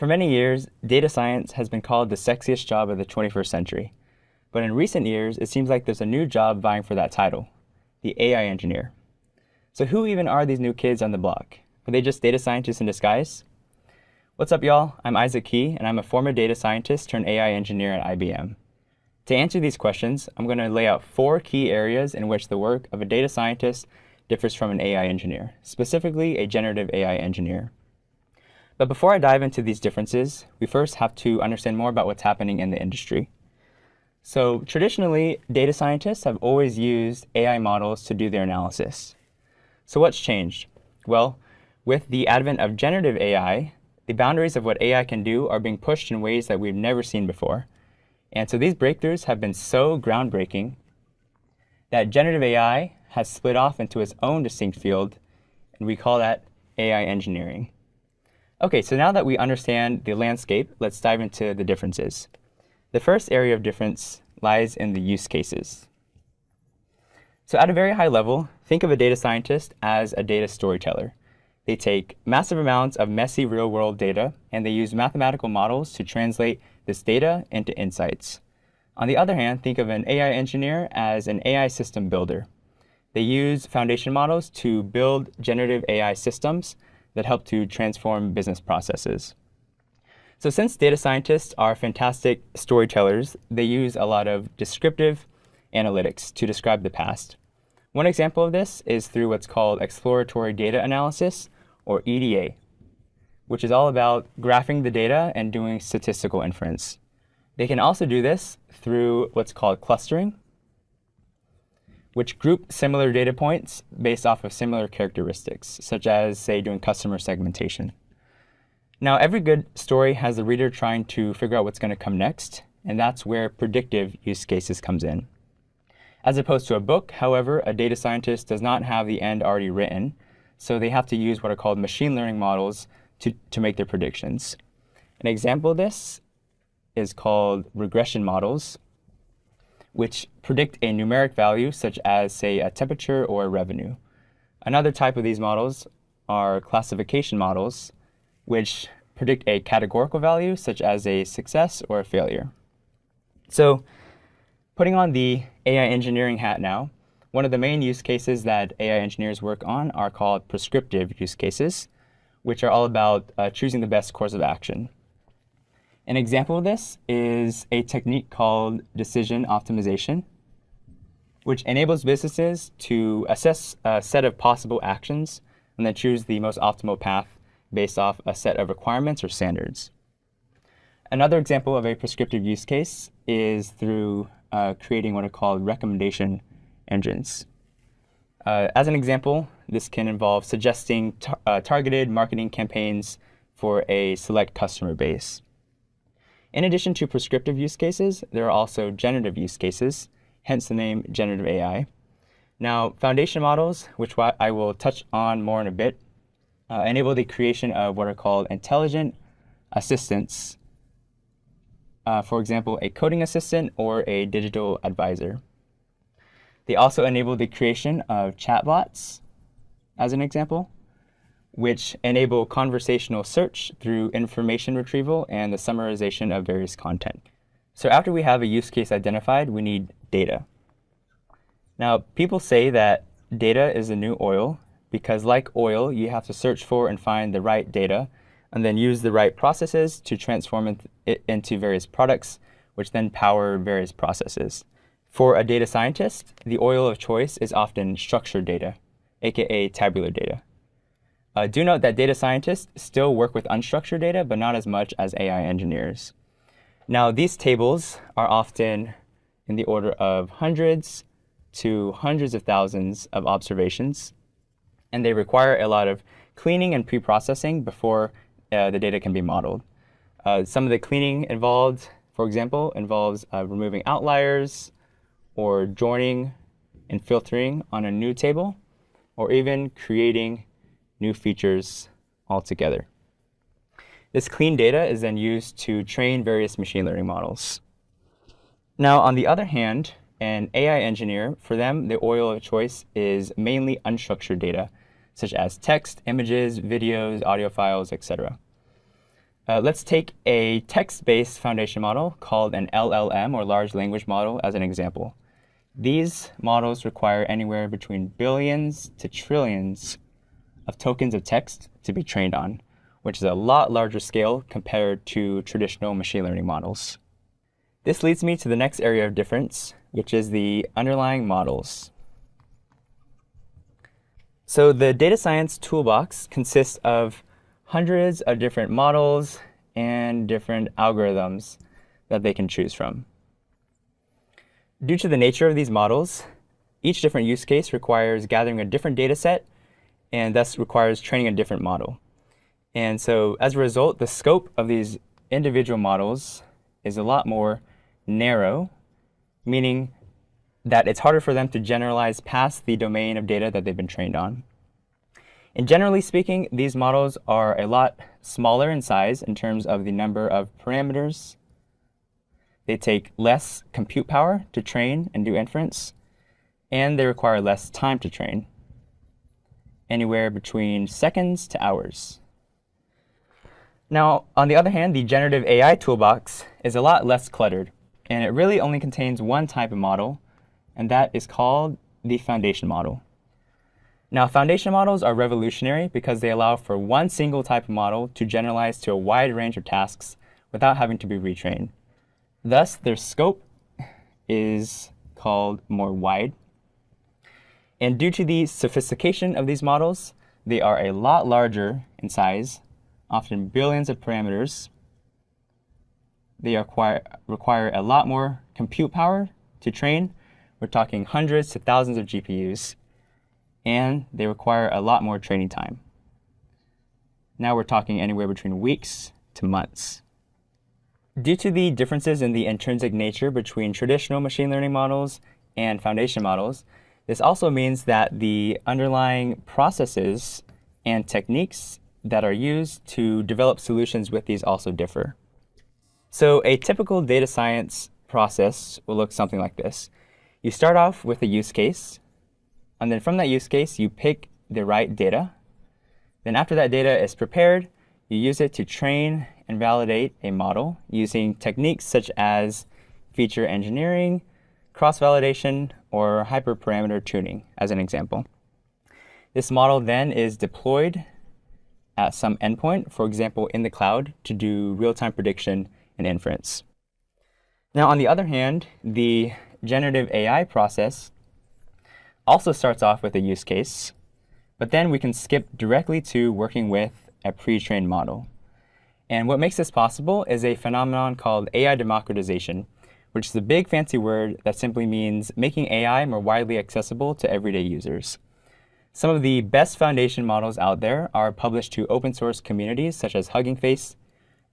For many years, data science has been called the sexiest job of the 21st century. But in recent years, it seems like there's a new job vying for that title, the AI engineer. So who even are these new kids on the block? Are they just data scientists in disguise? What's up, y'all? I'm Isaac Key, and I'm a former data scientist turned AI engineer at IBM. To answer these questions, I'm going to lay out 4 key areas in which the work of a data scientist differs from an AI engineer, specifically a generative AI engineer. But before I dive into these differences, we first have to understand more about what's happening in the industry. So traditionally, data scientists have always used AI models to do their analysis. So what's changed? Well, with the advent of generative AI, the boundaries of what AI can do are being pushed in ways that we've never seen before. And so these breakthroughs have been so groundbreaking that generative AI has split off into its own distinct field, and we call that AI engineering. OK, so now that we understand the landscape, let's dive into the differences. The first area of difference lies in the use cases. So at a very high level, think of a data scientist as a data storyteller. They take massive amounts of messy real-world data, and they use mathematical models to translate this data into insights. On the other hand, think of an AI engineer as an AI system builder. They use foundation models to build generative AI systems that help to transform business processes. So since data scientists are fantastic storytellers, they use a lot of descriptive analytics to describe the past. One example of this is through what's called exploratory data analysis, or EDA, which is all about graphing the data and doing statistical inference. They can also do this through what's called clustering, which group similar data points based off of similar characteristics, such as, say, doing customer segmentation. Now, every good story has the reader trying to figure out what's going to come next, and that's where predictive use cases comes in. As opposed to a book, however, a data scientist does not have the end already written, so they have to use what are called machine learning models to make their predictions. An example of this is called regression models, which predict a numeric value, such as, say, a temperature or a revenue. Another type of these models are classification models, which predict a categorical value, such as a success or a failure. So putting on the AI engineering hat now, one of the main use cases that AI engineers work on are called prescriptive use cases, which are all about choosing the best course of action. An example of this is a technique called decision optimization, which enables businesses to assess a set of possible actions and then choose the most optimal path based off a set of requirements or standards. Another example of a prescriptive use case is through creating what are called recommendation engines. As an example, this can involve suggesting targeted marketing campaigns for a select customer base. In addition to prescriptive use cases, there are also generative use cases, hence the name generative AI. Now, foundation models, which I will touch on more in a bit, enable the creation of what are called intelligent assistants. For example, a coding assistant or a digital advisor. They also enable the creation of chatbots, as an example, which enable conversational search through information retrieval and the summarization of various content. So after we have a use case identified, we need data. Now, people say that data is the new oil because, like oil, you have to search for and find the right data and then use the right processes to transform it into various products, which then power various processes. For a data scientist, the oil of choice is often structured data, aka tabular data. Do note that data scientists still work with unstructured data, but not as much as AI engineers. Now, these tables are often in the order of hundreds to hundreds of thousands of observations, and they require a lot of cleaning and pre-processing before the data can be modeled. Some of the cleaning involved, for example, involves removing outliers, or joining and filtering on a new table, or even creating new features altogether. This clean data is then used to train various machine learning models. Now, on the other hand, an AI engineer, for them, the oil of choice is mainly unstructured data, such as text, images, videos, audio files, etc. Let's take a text-based foundation model called an LLM, or large language model, as an example. These models require anywhere between billions to trillions of tokens of text to be trained on, which is a lot larger scale compared to traditional machine learning models. This leads me to the next area of difference, which is the underlying models. So the data science toolbox consists of hundreds of different models and different algorithms that they can choose from. Due to the nature of these models, each different use case requires gathering a different data set and thus requires training a different model. And so as a result, the scope of these individual models is a lot more narrow, meaning that it's harder for them to generalize past the domain of data that they've been trained on. And generally speaking, these models are a lot smaller in size in terms of the number of parameters. They take less compute power to train and do inference, and they require less time to train, anywhere between seconds to hours. Now, on the other hand, the generative AI toolbox is a lot less cluttered, and it really only contains one type of model, and that is called the foundation model. Now, foundation models are revolutionary because they allow for one single type of model to generalize to a wide range of tasks without having to be retrained. Thus, their scope is called more wide. And due to the sophistication of these models, they are a lot larger in size, often billions of parameters. They require a lot more compute power to train. We're talking hundreds to thousands of GPUs. And they require a lot more training time. Now we're talking anywhere between weeks to months. Due to the differences in the intrinsic nature between traditional machine learning models and foundation models, this also means that the underlying processes and techniques that are used to develop solutions with these also differ. So a typical data science process will look something like this. You start off with a use case, and then from that use case, you pick the right data. Then after that data is prepared, you use it to train and validate a model using techniques such as feature engineering, cross-validation, or hyperparameter tuning, as an example. This model then is deployed at some endpoint, for example, in the cloud, to do real-time prediction and inference. Now, on the other hand, the generative AI process also starts off with a use case, but then we can skip directly to working with a pre-trained model. And what makes this possible is a phenomenon called AI democratization, which is a big fancy word that simply means making AI more widely accessible to everyday users. Some of the best foundation models out there are published to open source communities such as Hugging Face.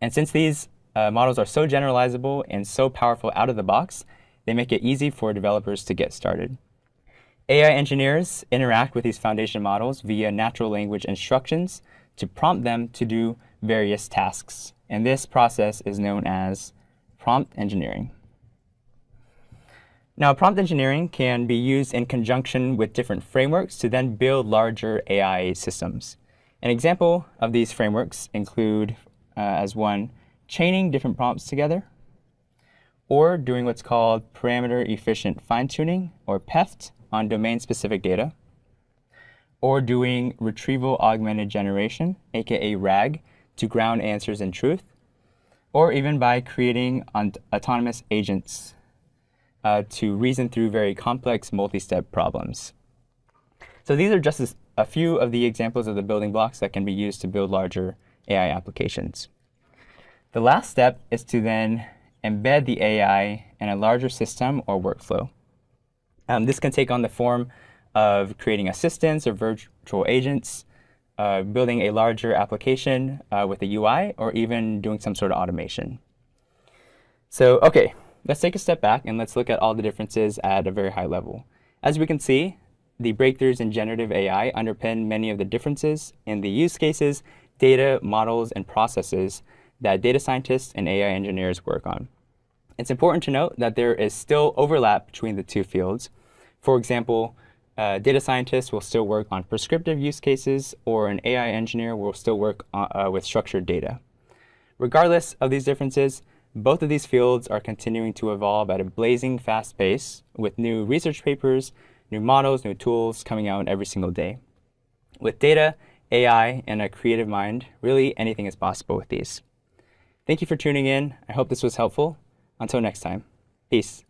And since these models are so generalizable and so powerful out of the box, they make it easy for developers to get started. AI engineers interact with these foundation models via natural language instructions to prompt them to do various tasks. And this process is known as prompt engineering. Now, prompt engineering can be used in conjunction with different frameworks to then build larger AI systems. An example of these frameworks include, as one, chaining different prompts together, or doing what's called parameter-efficient fine-tuning, or PEFT, on domain-specific data, or doing retrieval-augmented generation, aka RAG, to ground answers in truth, or even by creating autonomous agents to reason through very complex multi-step problems. So these are just a few of the examples of the building blocks that can be used to build larger AI applications. The last step is to then embed the AI in a larger system or workflow. This can take on the form of creating assistants or virtual agents, building a larger application with a UI, or even doing some sort of automation. So, OK, let's take a step back and let's look at all the differences at a very high level. As we can see, the breakthroughs in generative AI underpin many of the differences in the use cases, data, models, and processes that data scientists and AI engineers work on. It's important to note that there is still overlap between the two fields. For example, data scientists will still work on prescriptive use cases, or an AI engineer will still work with structured data. Regardless of these differences, both of these fields are continuing to evolve at a blazing fast pace, with new research papers, new models, new tools coming out every single day. With data, AI, and a creative mind, really anything is possible with these. Thank you for tuning in. I hope this was helpful. Until next time, peace.